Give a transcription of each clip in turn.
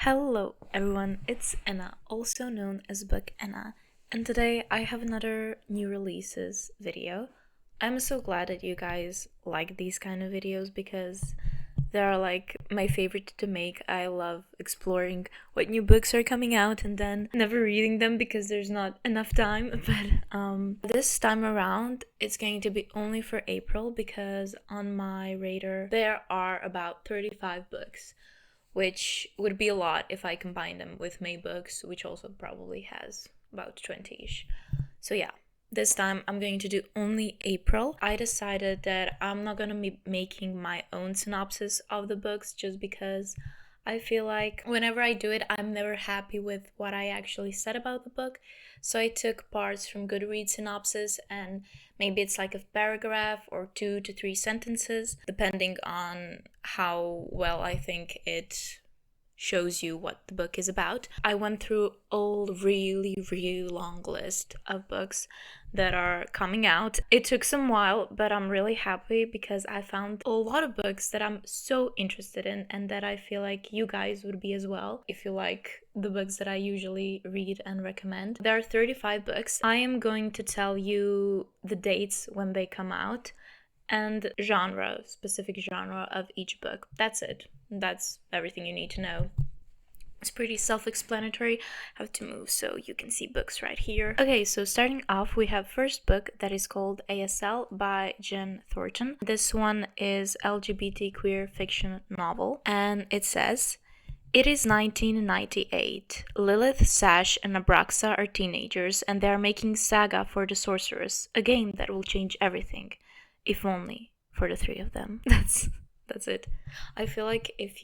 Hello everyone, it's Anna, also known as Book Anna, and today I have another new releases video. I'm so glad that you guys like these kind of videos because they're like my favorite to make. I love exploring what new books are coming out and then never reading them because there's not enough time. But this time around it's going to be only for April because on my radar there are about 35 books, which would be a lot if I combine them with May books, which also probably has about 20-ish. So yeah, this time I'm going to do only April. I decided that I'm not gonna be making my own synopsis of the books just because I feel like whenever I do it, I'm never happy with what I actually said about the book. So I took parts from Goodreads synopsis and maybe it's like a paragraph or 2 to 3 sentences, depending on how well I think it shows you what the book is about. I went through a really long list of books that are coming out. It took some while, but I'm really happy because I found a lot of books that I'm so interested in and that I feel like you guys would be as well if you like the books that I usually read and recommend. There are 35 books. I am going to tell you the dates when they come out and specific genre of each book. That's it. That's everything you need to know. It's pretty self-explanatory. I have to move so you can see books right here. Okay, so starting off, we have first book that is called ASL by Jeanne Thornton. This one is LGBT queer fiction novel, and it says, it is 1998. Lilith, Sash, and Abraxa are teenagers, and they are making Saga for the Sorceress, a game that will change everything. If only for the three of them. That's it. I feel like if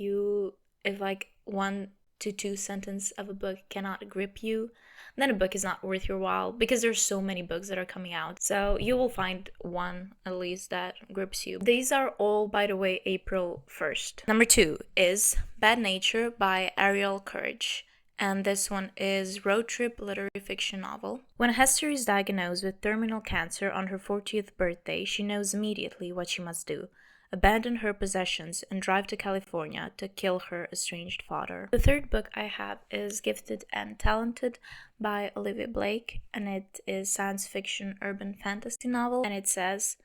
like 1 to 2 sentence of a book cannot grip you, then a book is not worth your while because there's so many books that are coming out. So you will find one at least that grips you. These are all, by the way, April 1st. Number 2 is Bad Nature by Ariel Courage. And this one is road trip literary fiction novel. When Hester is diagnosed with terminal cancer on her 40th birthday, she knows immediately what she must do. Abandon her possessions and drive to California to kill her estranged father. The third book I have is Gifted and Talented by Olivie Blake, and it is science fiction urban fantasy novel, and it says,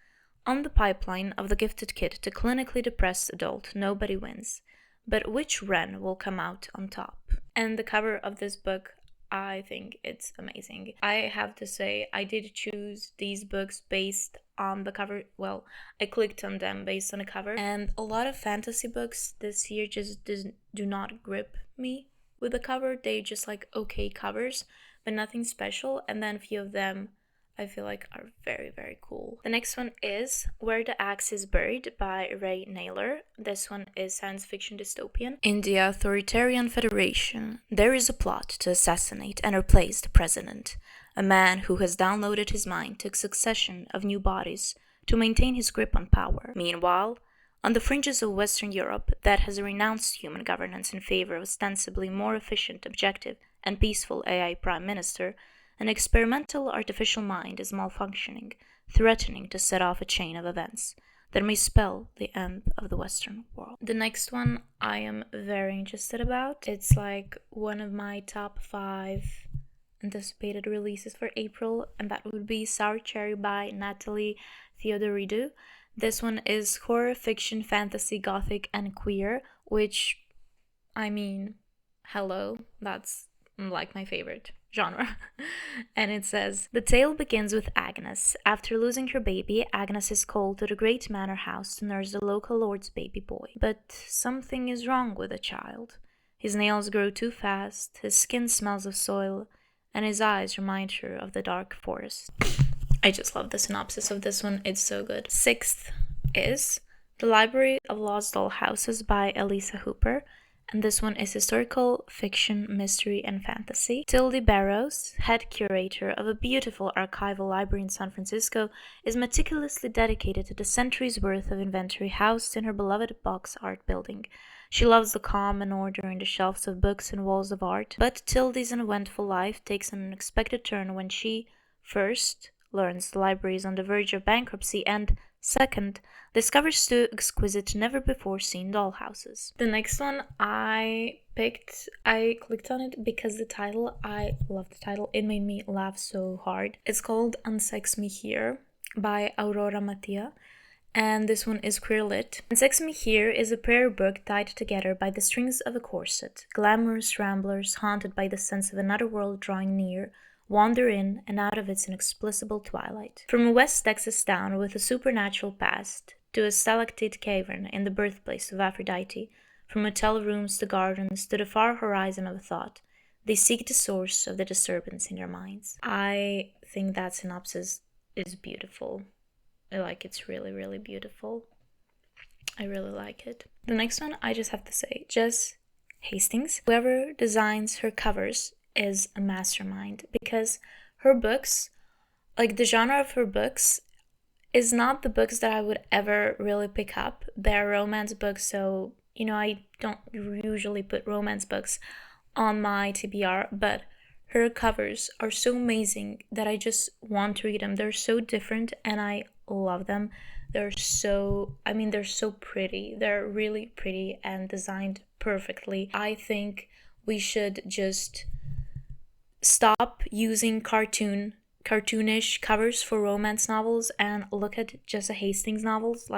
on the pipeline of the gifted kid to clinically depressed adult, nobody wins. But which Wren will come out on top? And the cover of this book, I think it's amazing. I have to say, I did choose these books based on the cover. Well, I clicked on them based on the cover. And a lot of fantasy books this year just do not grip me with the cover. They just like okay covers, but nothing special. And then a few of them I feel like are very cool. The next one is Where the Axe is Buried by Nayler. This one is science fiction dystopian. In the authoritarian federation, there is a plot to assassinate and replace the president. A man who has downloaded his mind to a succession of new bodies to maintain his grip on power. Meanwhile, on the fringes of Western Europe that has renounced human governance in favor of ostensibly more efficient, objective, and peaceful AI prime minister, an experimental artificial mind is malfunctioning, threatening to set off a chain of events that may spell the end of the Western world. The next one I am very interested about. It's like one of my top 5 anticipated releases for April, and that would be Sour Cherry by Natalia Theodoridou. This one is horror fiction, fantasy, gothic, and queer, which, I mean, hello, that's like my favorite genre. And it says, the tale begins with Agnes. After losing her baby, Agnes is called to the great manor house to nurse the local lord's baby boy. But something is wrong with the child. His nails grow too fast, his skin smells of soil, and his eyes remind her of the dark forest. I just love the synopsis of this one, it's so good. 6th is The Library of Lost Dollhouses by Elise Hooper. And this one is historical fiction, mystery, and fantasy. Tildy Barrows, head curator of a beautiful archival library in San Francisco, is meticulously dedicated to the centuries' worth of inventory housed in her beloved box art building. She loves the calm and order in the shelves of books and walls of art, but Tildy's uneventful life takes an unexpected turn when she, first, learns the library is on the verge of bankruptcy, and Second, discovers two exquisite, never-before-seen dollhouses. The next one I clicked on it because I love the title. It made me laugh so hard. It's called Unsex Me Here by Aurora Mattia, and this one is queer lit. Unsex Me Here is a prayer book tied together by the strings of a corset. Glamorous ramblers, haunted by the sense of another world drawing near, wander in and out of its inexplicable twilight. From a West Texas town with a supernatural past to a stalactite cavern in the birthplace of Aphrodite, from hotel rooms to gardens to the far horizon of thought, they seek the source of the disturbance in their minds. I think that synopsis is beautiful. It's really, really beautiful. I really like it. The next one, I just have to say, Jess Hastings. Whoever designs her covers is a mastermind, because her books, the genre of her books is not the books that I would ever really pick up. They're romance books, so I don't usually put romance books on my TBR, but her covers are so amazing that I just want to read them. They're so different and I love them. They're so pretty. They're really pretty and designed perfectly. I think we should just stop using cartoonish covers for romance novels and look at Jessa Hastings novels,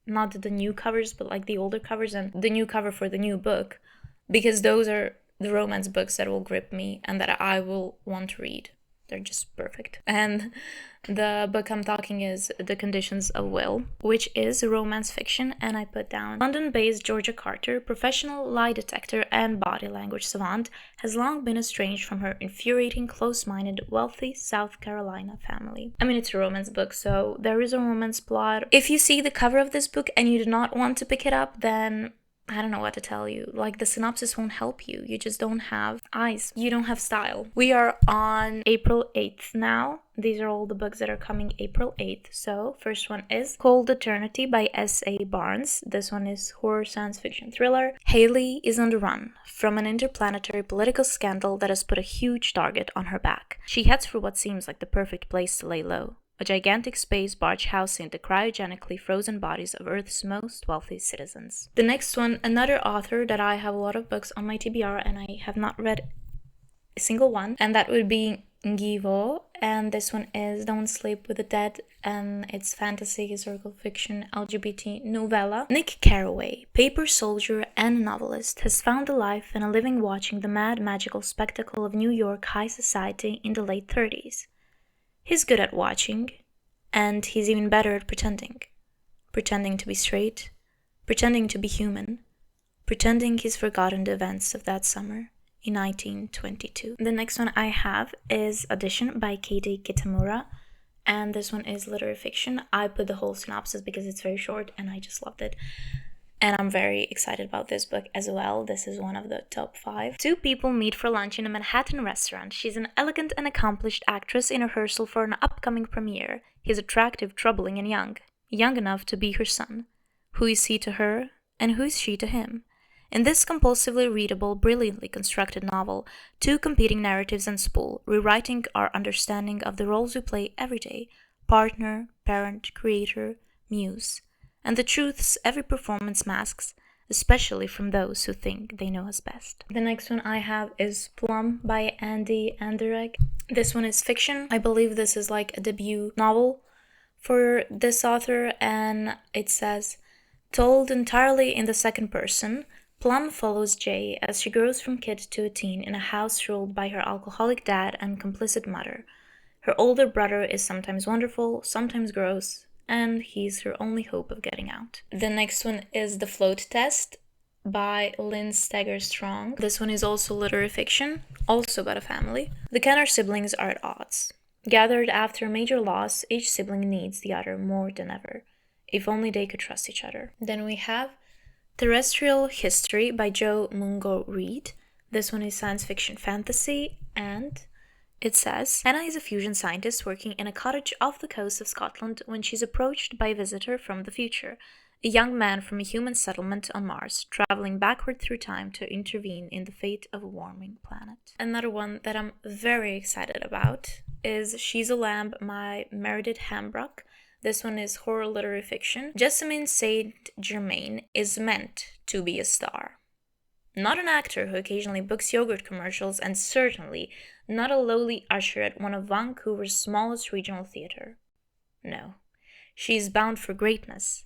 not the new covers, but the older covers and the new cover for the new book, because those are the romance books that will grip me and that I will want to read. They're just perfect. And the book I'm talking is The Conditions of Will, which is romance fiction, and I put down London-based Georgia Carter, professional lie detector and body language savant, has long been estranged from her infuriating, close-minded, wealthy South Carolina family. It's a romance book, so there is a romance plot. If you see the cover of this book and you do not want to pick it up, then I don't know what to tell you. The synopsis won't help you. You just don't have eyes. You don't have style. We are on April 8th now. These are all the books that are coming April 8th. So, first one is Cold Eternity by S.A. Barnes. This one is horror science fiction thriller. Haley is on the run from an interplanetary political scandal that has put a huge target on her back. She heads for what seems like the perfect place to lay low. A gigantic space barge housing the cryogenically frozen bodies of Earth's most wealthy citizens. The next one, another author that I have a lot of books on my TBR and I have not read a single one, and that would be Ngivo, and this one is Don't Sleep with the Dead, and it's fantasy, historical fiction, LGBT novella. Nick Carraway, paper soldier and novelist, has found a life and a living watching the mad magical spectacle of New York high society in the late 30s. He's good at watching, and he's even better at pretending. Pretending to be straight, pretending to be human, pretending he's forgotten the events of that summer in 1922. The next one I have is Audition by Katie Kitamura, and this one is literary fiction. I put the whole synopsis because it's very short and I just loved it. And I'm very excited about this book as well. This is one of the top 5. Two people meet for lunch in a Manhattan restaurant. She's an elegant and accomplished actress in rehearsal for an upcoming premiere. He's attractive, troubling, and young enough to be her son. Who is he to her, and who is she to him? In this compulsively readable, brilliantly constructed novel, two competing narratives unspool, rewriting our understanding of the roles we play every day: partner, parent, creator, muse, and the truths every performance masks, especially from those who think they know us best. The next one I have is Plum by Andy Anderegg. This one is fiction. I believe this is a debut novel for this author, and it says, told entirely in the second person, Plum follows Jay as she grows from kid to a teen in a house ruled by her alcoholic dad and complicit mother. Her older brother is sometimes wonderful, sometimes gross, and he's her only hope of getting out. The next one is The Float Test by Lynn Stagger Strong. This one is also literary fiction, also about a family. The Kenner siblings are at odds. Gathered after a major loss, each sibling needs the other more than ever. If only they could trust each other. Then we have Terrestrial History by Joe Mungo Reed. This one is science fiction fantasy, and it says, Anna is a fusion scientist working in a cottage off the coast of Scotland when she's approached by a visitor from the future, a young man from a human settlement on Mars, traveling backward through time to intervene in the fate of a warming planet. Another one that I'm very excited about is She's a Lamb by Meredith Hambrock. This one is horror literary fiction. Jessamine Saint Germain is meant to be a star. Not an actor who occasionally books yogurt commercials, and certainly not a lowly usher at one of Vancouver's smallest regional theater. No, she is bound for greatness.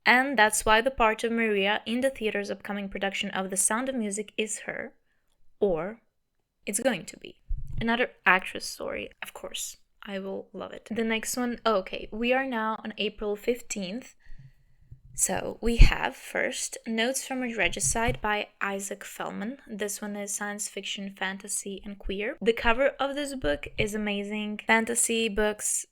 And that's why the part of Maria in the theater's upcoming production of The Sound of Music is her, or it's going to be. Another actress story, of course. I will love it. The next one, okay, we are now on April 15th. So we have first Notes from a Regicide by Isaac Fellman. This one is science fiction, fantasy, and queer. The cover of this book is amazing. Fantasy books,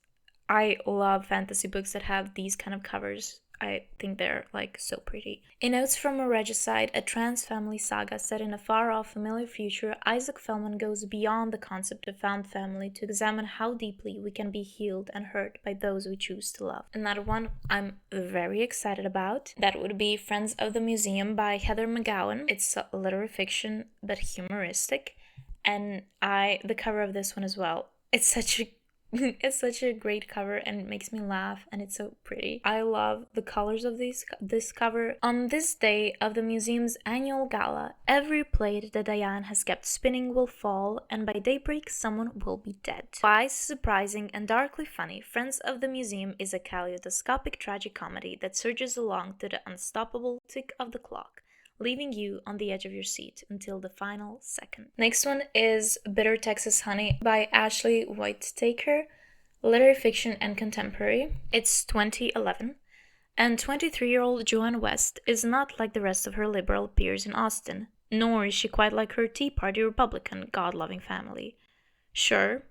I love fantasy books that have these kind of covers. I think they're like so pretty. In Notes from a Regicide, a trans family saga set in a far-off familiar future, Isaac Fellman goes beyond the concept of found family to examine how deeply we can be healed and hurt by those we choose to love. Another one I'm very excited about, that would be Friends of the Museum by Heather McGowan. It's literary fiction but humoristic, and the cover of this one as well. It's such a great cover and it makes me laugh, and it's so pretty. I love the colors of this cover. On this day of the museum's annual gala, every plate that Diane has kept spinning will fall, and by daybreak someone will be dead. Twice surprising and darkly funny, Friends of the Museum is a kaleidoscopic tragic comedy that surges along to the unstoppable tick of the clock, leaving you on the edge of your seat until the final second. Next one is Bitter Texas Honey by Ashley Whitaker, literary fiction and contemporary. It's 2011, and 23-year-old Joanne West is not like the rest of her liberal peers in Austin, nor is she quite like her Tea Party Republican God-loving family. Sure,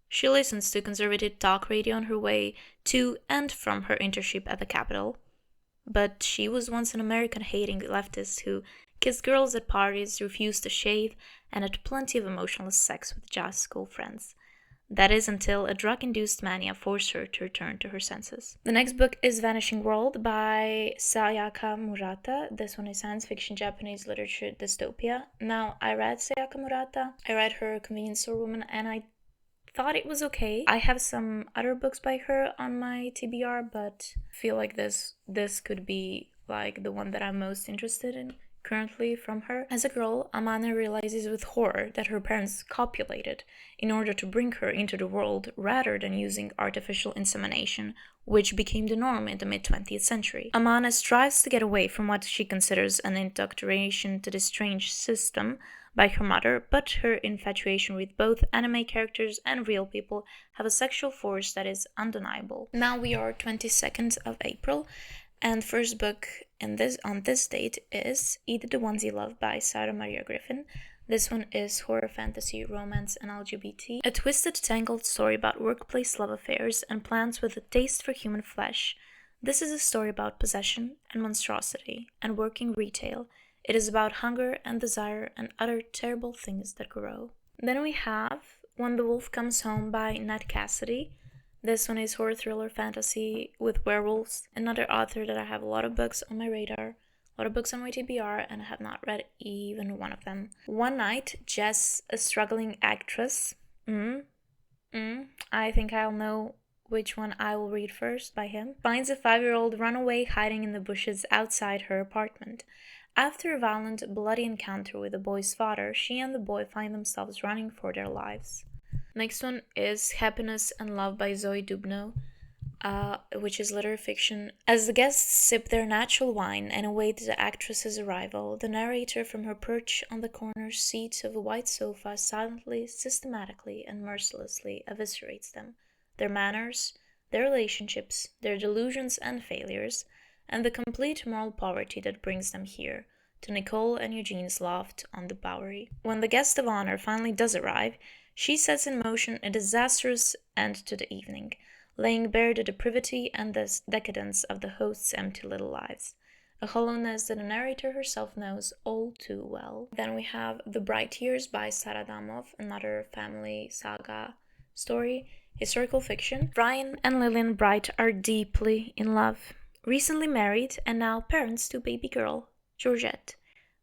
she listens to conservative talk radio on her way to and from her internship at the Capitol, but she was once an American-hating leftist who kissed girls at parties, refused to shave, and had plenty of emotionless sex with jazz school friends. That is until a drug-induced mania forced her to return to her senses. The next book is Vanishing World by Sayaka Murata. This one is science fiction Japanese literature dystopia. Now, I read Sayaka Murata. I read her Convenience Store Woman, and I thought it was okay. I have some other books by her on my TBR, but I feel like this could be like the one that I'm most interested in currently from her. As a girl, Amana realizes with horror that her parents copulated in order to bring her into the world rather than using artificial insemination, which became the norm in the mid-20th century. Amana strives to get away from what she considers an indoctrination to this strange system by her mother, but her infatuation with both anime characters and real people have a sexual force that is undeniable. Now we are 22nd of April, and first book on this date is Eat the Ones You Love by Sarah Maria Griffin. This one is horror, fantasy, romance, and LGBT. A twisted, tangled story about workplace love affairs and plants with a taste for human flesh. This is a story about possession and monstrosity and working retail. It is about hunger and desire and other terrible things that grow. Then we have When the Wolf Comes Home by Nat Cassidy. This one is horror thriller fantasy with werewolves. Another author that I have a lot of books on my radar, a lot of books on my TBR, and I have not read even one of them. One night, Jess, a struggling actress. I think I'll know which one I will read first by him. Finds a 5-year-old runaway hiding in the bushes outside her apartment. After a violent, bloody encounter with the boy's father, she and the boy find themselves running for their lives. Next one is Happiness and Love by Zoe Dubno, which is literary fiction. As the guests sip their natural wine and await the actress's arrival, the narrator from her perch on the corner seat of a white sofa silently, systematically, and mercilessly eviscerates them, their manners, their relationships, their delusions and failures, and the complete moral poverty that brings them here, to Nicole and Eugene's loft on the Bowery. When the guest of honor finally does arrive, she sets in motion a disastrous end to the evening, laying bare the depravity and the decadence of the host's empty little lives, a hollowness that the narrator herself knows all too well. Then we have The Bright Years by Sara Damov, another family saga story, historical fiction. Brian and Lillian Bright are deeply in love, recently married, and now parents to baby girl, Georgette.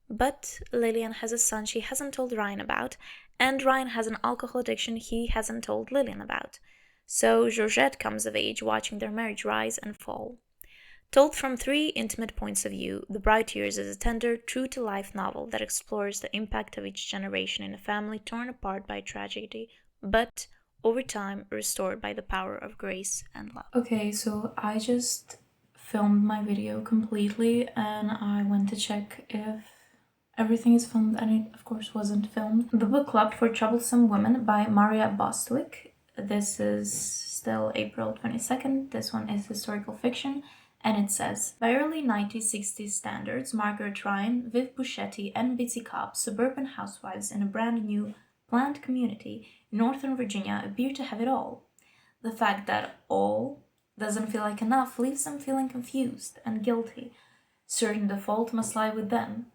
But Lillian has a son she hasn't told Ryan about, and Ryan has an alcohol addiction he hasn't told Lillian about. So Georgette comes of age watching their marriage rise and fall. Told from three intimate points of view, The Bright Years is a tender, true-to-life novel that explores the impact of each generation in a family torn apart by tragedy, but, over time, restored by the power of grace and love. Okay, so I just filmed my video completely and I went to check if everything is filmed, and it of course wasn't filmed. The Book Club for Troublesome Women by Maria Bostwick. This is still April 22nd. This one is historical fiction. And it says, by early 1960s standards, Margaret Ryan, Viv Buschetti, and Bitsy Cobb, suburban housewives in a brand new planned community in Northern Virginia, appear to have it all. The fact that all doesn't feel like enough leaves them feeling confused and guilty, certain the fault must lie with them.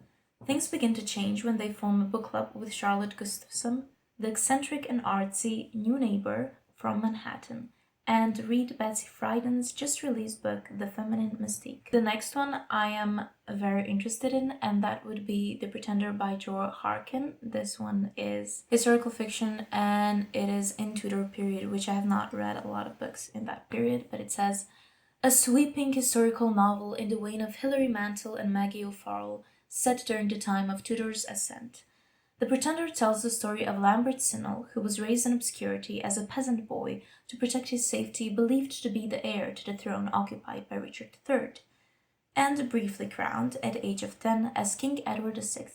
Things begin to change when they form a book club with Charlotte Gustafson, the eccentric and artsy new neighbor from Manhattan, and read Betsy Frieden's just-released book, The Feminine Mystique. The next one I am very interested in, and that would be The Pretender by Jo Harkin. This one is historical fiction, and it is in Tudor period, which I have not read a lot of books in that period, but it says, a sweeping historical novel in the vein of Hilary Mantel and Maggie O'Farrell, set during the time of Tudor's ascent. The Pretender tells the story of Lambert Sinnel, who was raised in obscurity as a peasant boy to protect his safety, believed to be the heir to the throne occupied by Richard III, and briefly crowned at the age of 10 as King Edward VI,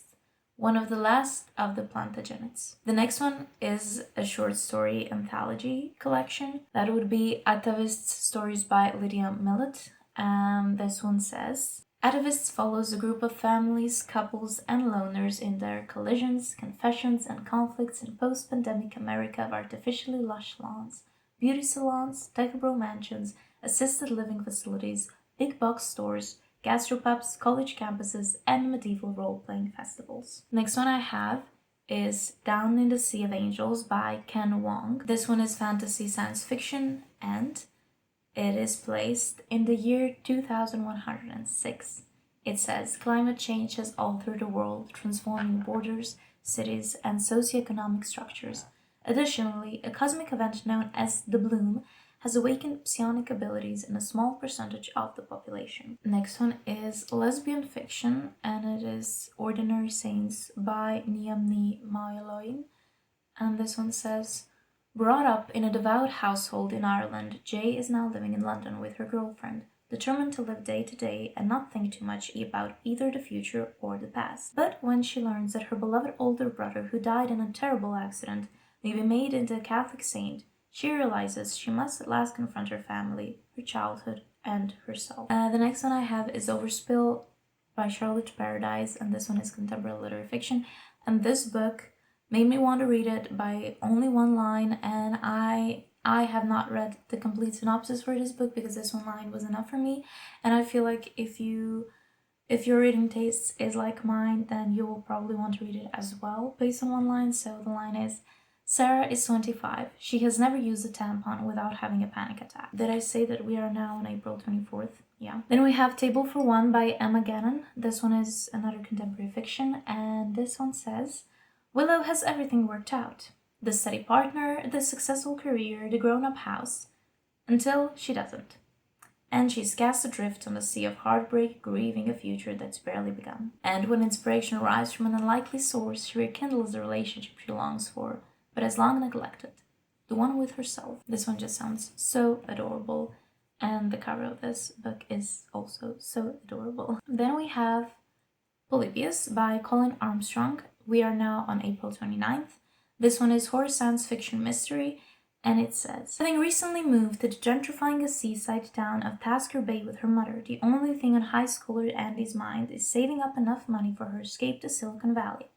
one of the last of the Plantagenets. The next one is a short story anthology collection. That would be Atavist's Stories by Lydia Millett, and this one says, Atavists follows a group of families, couples, and loners in their collisions, confessions, and conflicts in post-pandemic America of artificially lush lawns, beauty salons, decabro mansions, assisted living facilities, big box stores, gastropubs, college campuses, and medieval role-playing festivals. Next one I have is Down in the Sea of Angels by Ken Wong. This one is fantasy science fiction, and it is placed in the year 2106. It says, climate change has altered the world, transforming borders, cities, and socioeconomic structures. Additionally, a cosmic event known as the Bloom has awakened psionic abilities in a small percentage of the population. Next one is lesbian fiction, and it is Ordinary Saints by Niamni Mailoin. And this one says, brought up in a devout household in Ireland, Jay is now living in London with her girlfriend, determined to live day to day and not think too much about either the future or the past. But when she learns that her beloved older brother, who died in a terrible accident, may be made into a Catholic saint, she realizes she must at last confront her family, her childhood, and herself. The next one I have is Overspill by Charlotte Paradise, and this one is contemporary literary fiction. And this book made me want to read it by only one line, and I have not read the complete synopsis for this book because this one line was enough for me. And I feel like if your reading taste is like mine, then you will probably want to read it as well based on one line. So the line is, Sarah is 25. She has never used a tampon without having a panic attack. Did I say that we are now on April 24th? Yeah. Then we have Table for One by Emma Gannon. This one is another contemporary fiction, and this one says, Willow has everything worked out. The steady partner, the successful career, the grown-up house. Until she doesn't. And she's cast adrift on the sea of heartbreak, grieving a future that's barely begun. And when inspiration arrives from an unlikely source, she rekindles the relationship she longs for, but has long neglected. The one with herself. This one just sounds so adorable. And the cover of this book is also so adorable. Then we have Polybius by Colin Armstrong. We are now on April 29th. This one is horror science fiction mystery, and it says, having recently moved to the gentrifying seaside town of Tasker Bay with her mother, the only thing on high schooler Andy's mind is saving up enough money for her escape to Silicon Valley.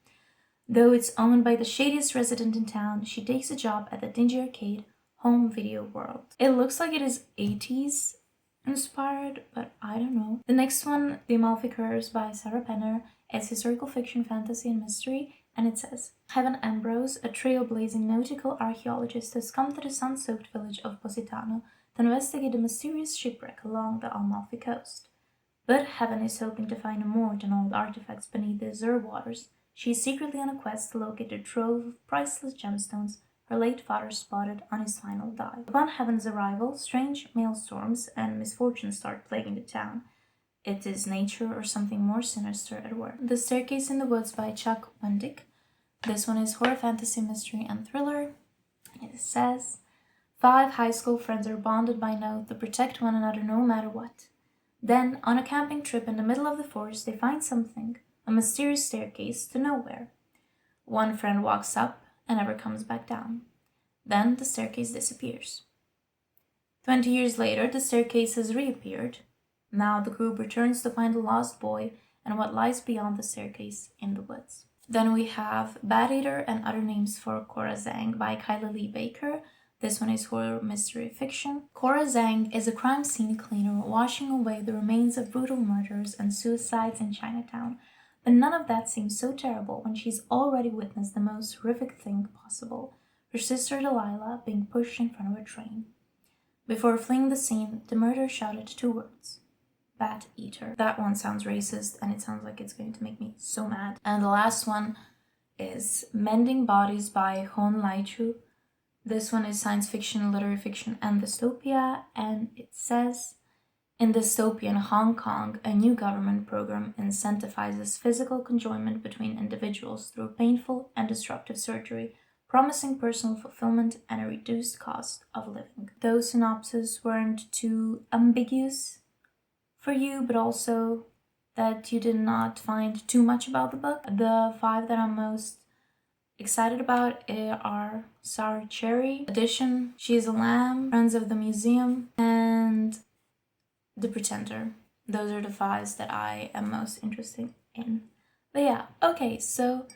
Though it's owned by the shadiest resident in town, she takes a job at the dingy arcade Home Video World. It looks like it is 80s inspired, but I don't know. The next one, The Amalfi Curse by Sarah Penner, is historical fiction, fantasy, and mystery, and it says, Heaven Ambrose, a trailblazing nautical archaeologist, has come to the sun-soaked village of Positano to investigate a mysterious shipwreck along the Amalfi coast. But Heaven is hoping to find more than old artifacts beneath the azure waters. She is secretly on a quest to locate a trove of priceless gemstones her late father spotted on his final dive. Upon Heaven's arrival, strange maelstorms and misfortunes start plaguing the town. It is nature or something more sinister at work. The Staircase in the Woods by Chuck Wendick. This one is horror, fantasy, mystery, and thriller. It says, 5 high school friends are bonded by an oath to protect one another no matter what. Then, on a camping trip in the middle of the forest, they find something, a mysterious staircase to nowhere. One friend walks up and never comes back down. Then the staircase disappears. 20 years later, the staircase has reappeared. Now the group returns to find the lost boy and what lies beyond the staircase in the woods. Then we have Bad Eater and Other Names for Cora Zhang by Kyla Lee Baker. This one is horror mystery fiction. Cora Zhang is a crime scene cleaner washing away the remains of brutal murders and suicides in Chinatown. But none of that seems so terrible when she's already witnessed the most horrific thing possible, her sister Delilah being pushed in front of a train. Before fleeing the scene, the murderer shouted 2 words. Bat Eater. That one sounds racist and it sounds like it's going to make me so mad. And the last one is Mending Bodies by Hon Lai-chu. This one is science fiction, literary fiction, and dystopia, and it says, in dystopian Hong Kong, a new government program incentivizes physical conjoinment between individuals through painful and disruptive surgery, promising personal fulfillment and a reduced cost of living. Those synopses weren't too ambiguous for you, but also that you did not find too much about the book. The 5 that I'm most excited about are Sour Cherry, Edition, She's a Lamb, Friends of the Museum, and The Pretender. Those are the 5s that I am most interested in. But yeah, okay, so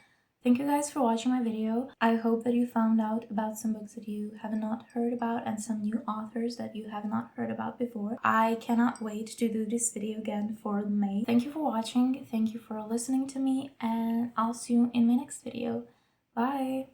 thank you guys for watching my video. I hope that you found out about some books that you have not heard about and some new authors that you have not heard about before. I cannot wait to do this video again for May. Thank you for watching, thank you for listening to me, and I'll see you in my next video. Bye!